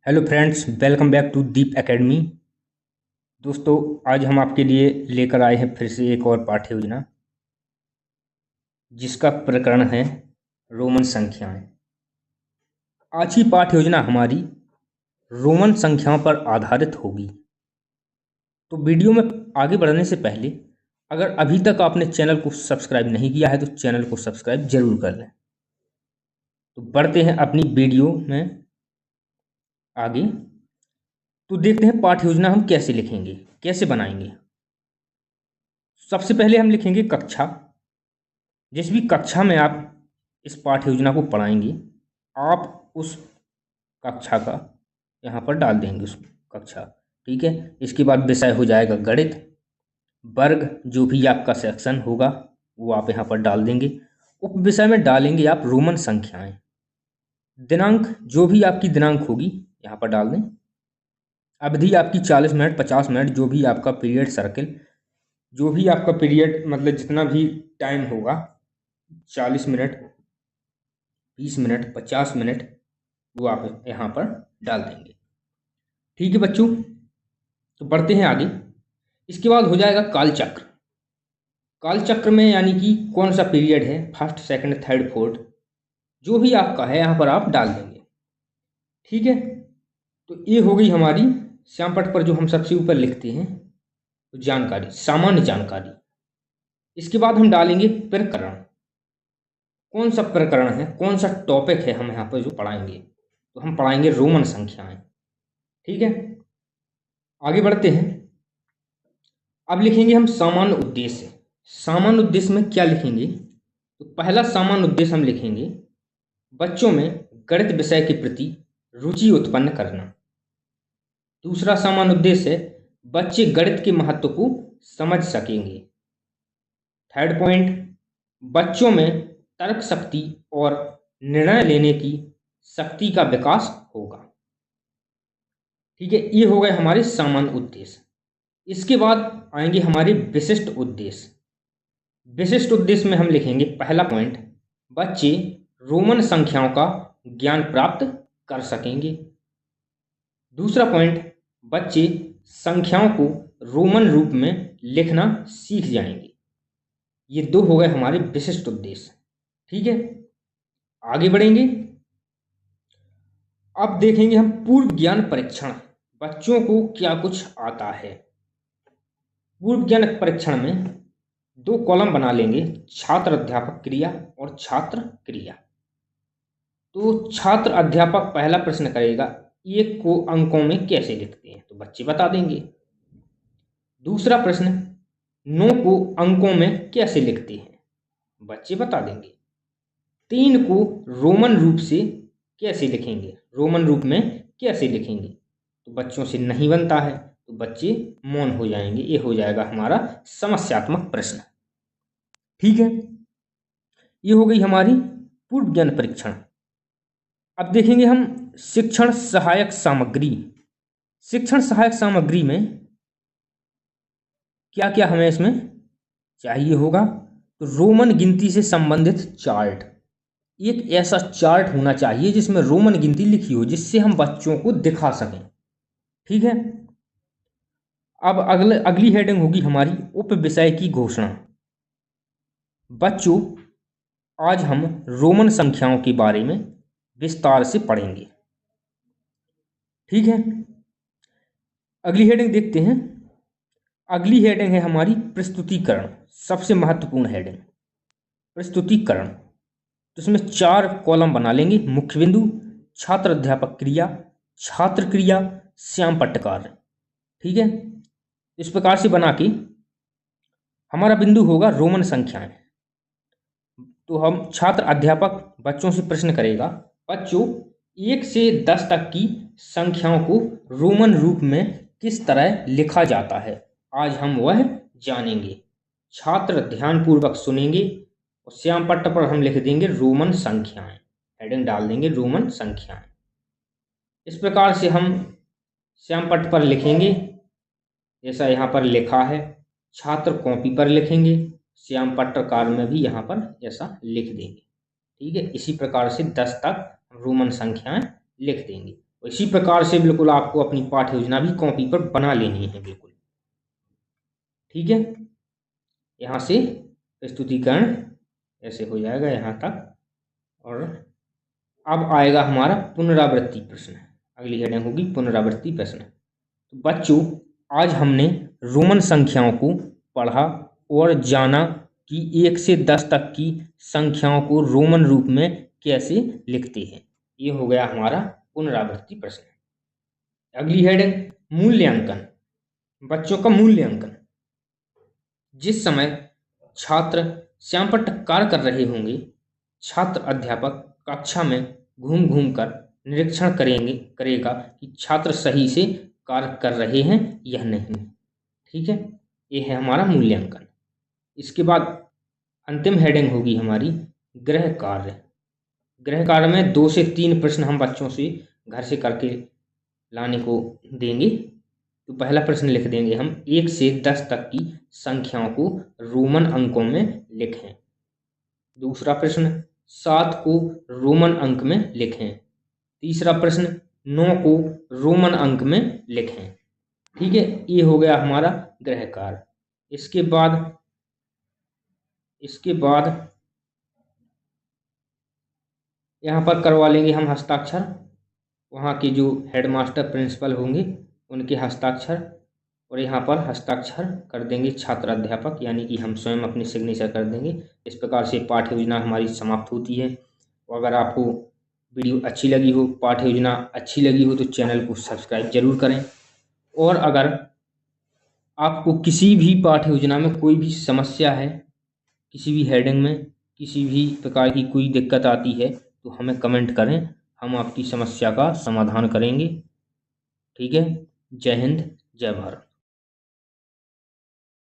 Hello friends, welcome back to Deep academy. दोस्तों, आज हम आपके लिए लेकर आए हैं फिर से एक और पाठ्य योजना, जिसका प्रकरण है रोमन संख्याएं। आज की पाठ्य योजना हमारी रोमन संख्याओं पर आधारित होगी। तो वीडियो में आगे बढ़ने से पहले अगर अभी तक आपने चैनल को सब्सक्राइब नहीं किया है तो चैनल को सब्सक्राइब जरूर कर लें। तो बढ़ते हैं अपनी वीडियो में आगे। तो देखते हैं पाठ्य योजना हम कैसे लिखेंगे, कैसे बनाएंगे। सबसे पहले हम लिखेंगे कक्षा। जिस भी कक्षा में आप इस पाठ्य योजना को पढ़ाएंगे, आप उस कक्षा का यहाँ पर डाल देंगे उस कक्षा। ठीक है। इसके बाद विषय हो जाएगा गणित। वर्ग जो भी आपका सेक्शन होगा वो आप यहाँ पर डाल देंगे। उप विषय में डालेंगे आप रोमन संख्याएं। दिनांक जो भी आपकी दिनांक होगी यहाँ पर डाल दें। अवधि आपकी 40 मिनट 50 मिनट, जो भी आपका पीरियड सर्किल, जो भी आपका पीरियड मतलब जितना भी टाइम होगा, 40 मिनट 20 मिनट 50 मिनट, वो आप यहाँ पर डाल देंगे। ठीक है बच्चों, तो बढ़ते हैं आगे। इसके बाद हो जाएगा कालचक्र। कालचक्र में यानी कि कौन सा पीरियड है, फर्स्ट सेकंड थर्ड फोर्थ, जो भी आपका है यहाँ पर आप डाल देंगे। ठीक है। तो ये हो गई हमारी श्यामपट्ट पर जो हम सबसे ऊपर लिखते हैं तो जानकारी, सामान्य जानकारी। इसके बाद हम डालेंगे प्रकरण। कौन सा प्रकरण है, कौन सा टॉपिक है हम यहाँ पर जो पढ़ाएंगे, तो हम पढ़ाएंगे रोमन संख्याएं। ठीक है। आगे बढ़ते हैं। अब लिखेंगे हम सामान्य उद्देश्य। सामान्य उद्देश्य में क्या लिखेंगे, तो पहला सामान्य उद्देश्य हम लिखेंगे बच्चों में गणित विषय के प्रति रुचि उत्पन्न करना। दूसरा सामान्य उद्देश्य है बच्चे गणित के महत्व को समझ सकेंगे। थर्ड पॉइंट, बच्चों में तर्क शक्ति और निर्णय लेने की शक्ति का विकास होगा। ठीक है, ये हो गए हमारे सामान्य उद्देश्य। इसके बाद आएंगे हमारे विशिष्ट उद्देश्य। विशिष्ट उद्देश्य में हम लिखेंगे पहला पॉइंट, बच्चे रोमन संख्याओं का ज्ञान प्राप्त कर सकेंगे। दूसरा पॉइंट, बच्चे संख्याओं को रोमन रूप में लिखना सीख जाएंगे। ये दो हो गए हमारे विशिष्ट उद्देश्य। ठीक है, आगे बढ़ेंगे। अब देखेंगे हम पूर्व ज्ञान परीक्षण, बच्चों को क्या कुछ आता है। पूर्व ज्ञान परीक्षण में दो कॉलम बना लेंगे, छात्र अध्यापक क्रिया और छात्र क्रिया। तो छात्र अध्यापक पहला प्रश्न करेगा, एक को अंकों में कैसे लिखते हैं, तो बच्चे बता देंगे। दूसरा प्रश्न, 9 को अंकों में कैसे लिखते हैं, बच्चे बता देंगे। 3 को रोमन रूप से कैसे लिखेंगे, रोमन रूप में कैसे लिखेंगे, तो बच्चों से नहीं बनता है, तो बच्चे मौन हो जाएंगे। ये हो जाएगा हमारा समस्यात्मक प्रश्न। ठीक है, ये हो गई हमारी पूर्व ज्ञान परीक्षण। अब देखेंगे हम शिक्षण सहायक सामग्री। शिक्षण सहायक सामग्री में क्या क्या हमें इसमें चाहिए होगा, तो रोमन गिनती से संबंधित चार्ट। एक ऐसा चार्ट होना चाहिए जिसमें रोमन गिनती लिखी हो, जिससे हम बच्चों को दिखा सकें। ठीक है। अब अगली हेडिंग होगी हमारी उप विषय की घोषणा। बच्चों, आज हम रोमन संख्याओं के बारे में विस्तार से पढ़ेंगे। ठीक है, अगली हेडिंग देखते हैं। अगली हेडिंग है हमारी प्रस्तुतिकरण, सबसे महत्वपूर्ण हेडिंग प्रस्तुतिकरण। तो इसमें 4 कॉलम बना लेंगे, मुख्य बिंदु, छात्र अध्यापक क्रिया, छात्र क्रिया, श्यामपट्ट कार्य। ठीक है, इस प्रकार से बना के हमारा बिंदु होगा रोमन संख्याएं। तो हम छात्र अध्यापक बच्चों से प्रश्न करेगा, बच्चों 1 से 10 तक की संख्याओं को रोमन रूप में किस तरह लिखा जाता है, आज हम वह जानेंगे। छात्र ध्यानपूर्वक सुनेंगे और श्यामपट्ट पर हम लिख देंगे रोमन संख्याएं, हेडिंग डाल देंगे रोमन संख्याएं। इस प्रकार से हम श्यामपट्ट पर लिखेंगे, जैसा यहाँ पर लिखा है। छात्र कॉपी पर लिखेंगे, श्यामपट्ट कार्य में भी यहाँ पर ऐसा लिख देंगे। ठीक है, इसी प्रकार से 10 तक रोमन संख्याएं लिख देंगे। इसी प्रकार से बिल्कुल आपको अपनी पाठ्य योजना भी कॉपी पर बना लेनी है बिल्कुल। ठीक है, यहाँ से प्रस्तुतिकरण ऐसे हो जाएगा यहाँ तक। और अब आएगा हमारा पुनरावृत्ति प्रश्न। अगली हेडिंग होगी पुनरावृत्ति प्रश्न। तो बच्चों, आज हमने रोमन संख्याओं को पढ़ा और जाना कि 1 से 10 तक की संख्याओं को रोमन रूप में कैसे लिखते हैं। ये हो गया हमारा पुनरावृत्ति प्रश्न। अगली हेडिंग मूल्यांकन। बच्चों का मूल्यांकन। जिस समय छात्र श्यामपट्ट कार्य कर रहे होंगे, छात्र अध्यापक कक्षा में घूम घूम कर निरीक्षण करेगा कि छात्र सही से कार्य कर रहे हैं या नहीं। ठीक है, ये है हमारा मूल्यांकन। इसके बाद अंतिम हेडिंग होगी हमारी गृह कार्य। गृह कार्य में 2 से 3 प्रश्न हम बच्चों से घर से करके लाने को देंगे। तो पहला प्रश्न लिख देंगे हम, 1 से 10 तक की संख्याओं को रोमन अंकों में लिखें। दूसरा प्रश्न, 7 को रोमन अंक में लिखें। तीसरा प्रश्न, 9 को रोमन अंक में लिखें। ठीक है, ये हो गया हमारा गृह कार्य। इसके बाद यहाँ पर करवा लेंगे हम हस्ताक्षर। वहाँ के जो हेडमास्टर प्रिंसिपल होंगे उनके हस्ताक्षर, और यहाँ पर हस्ताक्षर कर देंगे छात्र अध्यापक, यानी कि हम स्वयं अपनी सिग्नेचर कर देंगे। इस प्रकार से पाठ्य योजना हमारी समाप्त होती है। और अगर आपको वीडियो अच्छी लगी हो, पाठ्य योजना अच्छी लगी हो, तो चैनल को सब्सक्राइब जरूर करें। और अगर आपको किसी भी पाठ्य योजना में कोई भी समस्या है, किसी भी हेडिंग में किसी भी प्रकार की कोई दिक्कत आती है, तो हमें कमेंट करें, हम आपकी समस्या का समाधान करेंगे। ठीक है, जय हिंद, जय भारत।